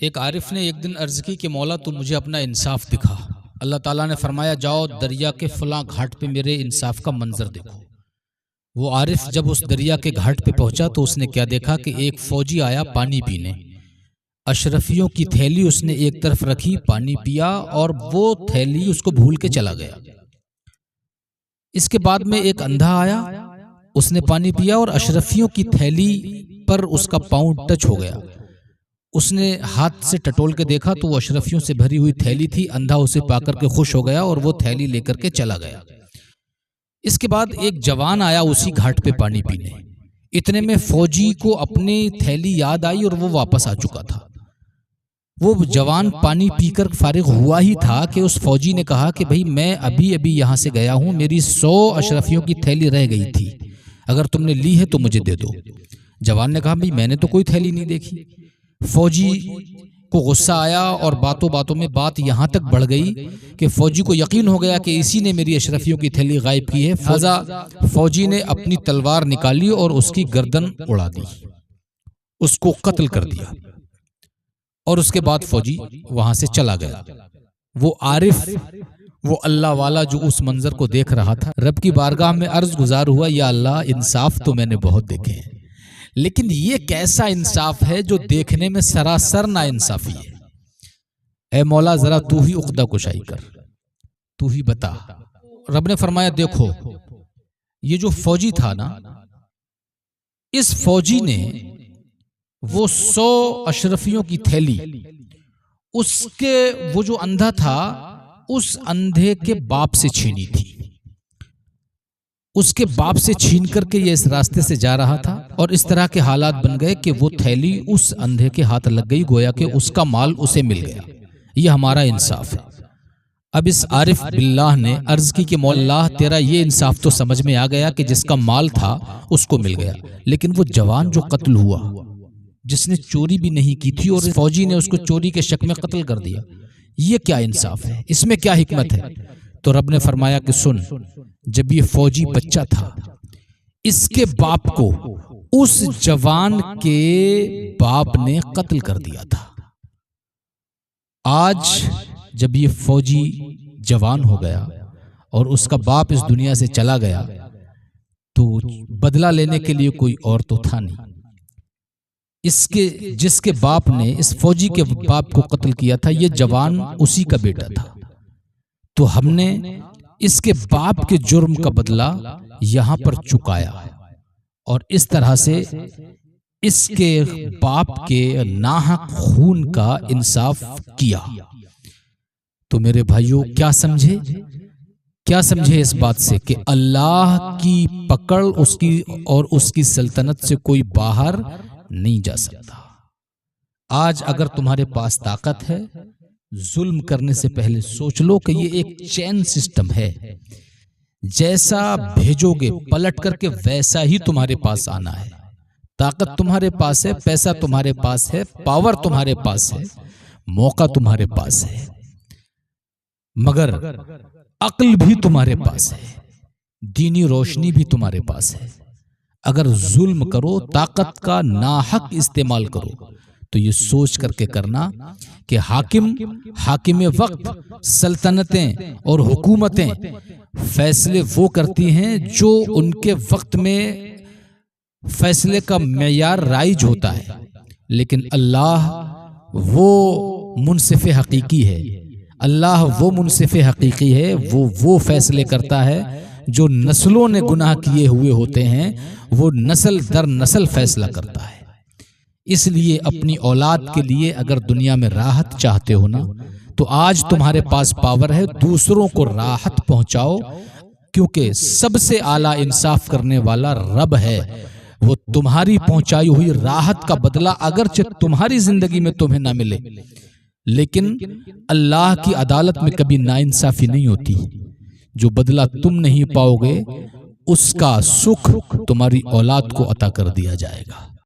ایک عارف نے ایک دن عرض کی کہ مولا تو مجھے اپنا انصاف دکھا۔ اللہ تعالیٰ نے فرمایا جاؤ دریا کے فلاں گھاٹ پہ میرے انصاف کا منظر دیکھو۔ وہ عارف جب اس دریا کے گھاٹ پہ پہنچا تو اس نے کیا دیکھا کہ ایک فوجی آیا پانی پینے، اشرفیوں کی تھیلی اس نے ایک طرف رکھی، پانی پیا اور وہ تھیلی اس کو بھول کے چلا گیا۔ اس کے بعد میں ایک اندھا آیا، اس نے پانی پیا اور اشرفیوں کی تھیلی پر اس کا پاؤں ٹچ ہو گیا۔ اس نے ہاتھ سے ٹٹول کے دیکھا تو وہ اشرفیوں سے بھری ہوئی تھیلی تھی۔ اندھا اسے پا کر کے خوش ہو گیا اور وہ تھیلی لے کر کے چلا گیا۔ اس کے بعد ایک جوان آیا اسی گھاٹ پہ پانی پینے، اتنے میں فوجی کو اپنی تھیلی یاد آئی اور وہ واپس آ چکا تھا۔ وہ جوان پانی پی کر فارغ ہوا ہی تھا کہ اس فوجی نے کہا کہ بھئی میں ابھی یہاں سے گیا ہوں، میری 100 اشرفیوں کی تھیلی رہ گئی تھی، اگر تم نے لی ہے تو مجھے دے دو۔ جوان نے کہا بھئی میں نے تو کوئی تھیلی نہیں دیکھی۔ فوجی کو غصہ آیا اور باتوں باتوں میں بات یہاں تک بڑھ گئی کہ فوجی کو یقین ہو گیا کہ اسی نے میری اشرفیوں کی تھیلی غائب کی ہے۔ فوجی نے اپنی تلوار نکالی اور اس کی گردن اڑا دی، اس کو قتل کر دیا اور اس کے بعد فوجی وہاں سے چلا گیا۔ وہ عارف، وہ اللہ والا جو اس منظر کو دیکھ رہا تھا، رب کی بارگاہ میں عرض گزار ہوا یا اللہ انصاف تو میں نے بہت دیکھے ہیں، لیکن یہ کیسا انصاف ہے جو دیکھنے میں سراسر نا انصافی ہے۔ اے مولا ذرا تو ہی عقدہ کشائی کر، تو ہی بتا۔ رب نے فرمایا دیکھو یہ جو فوجی تھا نا، اس فوجی نے وہ 100 اشرفیوں کی تھیلی اس کے، وہ جو اندھا تھا اس اندھے کے باپ سے چھینی تھی۔ اس کے باپ سے چھین کر کے یہ اس راستے سے جا رہا تھا اور اس طرح کے حالات بن گئے کہ وہ تھیلی اس اندھے کے ہاتھ لگ گئی، گویا کہ اس کا مال اسے مل گیا۔ یہ ہمارا انصاف ہے۔ اب اس عارف باللہ نے عرض کی کہ مولا اللہ تیرا یہ انصاف تو سمجھ میں آ گیا کہ جس کا مال تھا اس کو مل گیا، لیکن وہ جوان جو قتل ہوا، جس نے چوری بھی نہیں کی تھی اور فوجی نے اس کو چوری کے شک میں قتل کر دیا، یہ کیا انصاف ہے؟ اس میں کیا حکمت ہے؟ تو رب نے فرمایا کہ سن، جب یہ فوجی بچہ تھا اس کے باپ کو اس جوان کے باپ نے قتل کر دیا تھا۔ آج جب یہ فوجی جوان ہو گیا اور اس کا باپ اس دنیا سے چلا گیا تو بدلہ لینے کے لیے کوئی اور تو تھا نہیں۔ جس کے باپ نے اس فوجی کے باپ کو قتل کیا تھا یہ جوان اسی کا بیٹا تھا، تو ہم نے اس کے باپ کے جرم کا بدلہ یہاں پر چکایا اور اس طرح سے اس کے باپ کے ناحق خون کا انصاف کیا۔ تو میرے بھائیوں کیا سمجھے اس بات سے کہ اللہ کی پکڑ اس کی سلطنت سے کوئی باہر نہیں جا سکتا۔ آج اگر تمہارے پاس طاقت ہے، ظلم کرنے سے پہلے سوچ لو کہ یہ ایک چین سسٹم ہے، جیسا بھیجو گے پلٹ کر کے ویسا ہی تمہارے پاس آنا ہے۔ طاقت تمہارے پاس ہے، پیسہ تمہارے پاس ہے، پاور تمہارے پاس ہے، موقع تمہارے پاس ہے، مگر عقل بھی تمہارے پاس ہے، دینی روشنی بھی تمہارے پاس ہے۔ اگر ظلم کرو، طاقت کا ناحق استعمال کرو تو یہ سوچ کر کے کرنا کہ حاکم وقت، سلطنتیں اور حکومتیں فیصلے وہ کرتی ہیں جو ان کے وقت میں فیصلے کا معیار رائج ہوتا ہے، لیکن اللہ وہ منصف حقیقی ہے۔ اللہ وہ منصف حقیقی ہے، وہ فیصلے کرتا ہے جو نسلوں نے گناہ کیے ہوئے ہوتے ہیں، وہ نسل در نسل فیصلہ کرتا ہے۔ اس لیے اپنی اولاد کے لیے اگر دنیا میں راحت چاہتے ہو نا تو آج تمہارے پاس پاور ہے، دوسروں کو راحت پہنچاؤ، کیونکہ سب سے اعلیٰ انصاف کرنے والا رب ہے۔ وہ تمہاری پہنچائی ہوئی راحت کا بدلہ اگرچہ تمہاری زندگی میں تمہیں نہ ملے، لیکن اللہ کی عدالت میں کبھی ناانصافی نہیں ہوتی۔ جو بدلہ تم نہیں پاؤ گے اس کا سکھ تمہاری اولاد کو عطا کر دیا جائے گا۔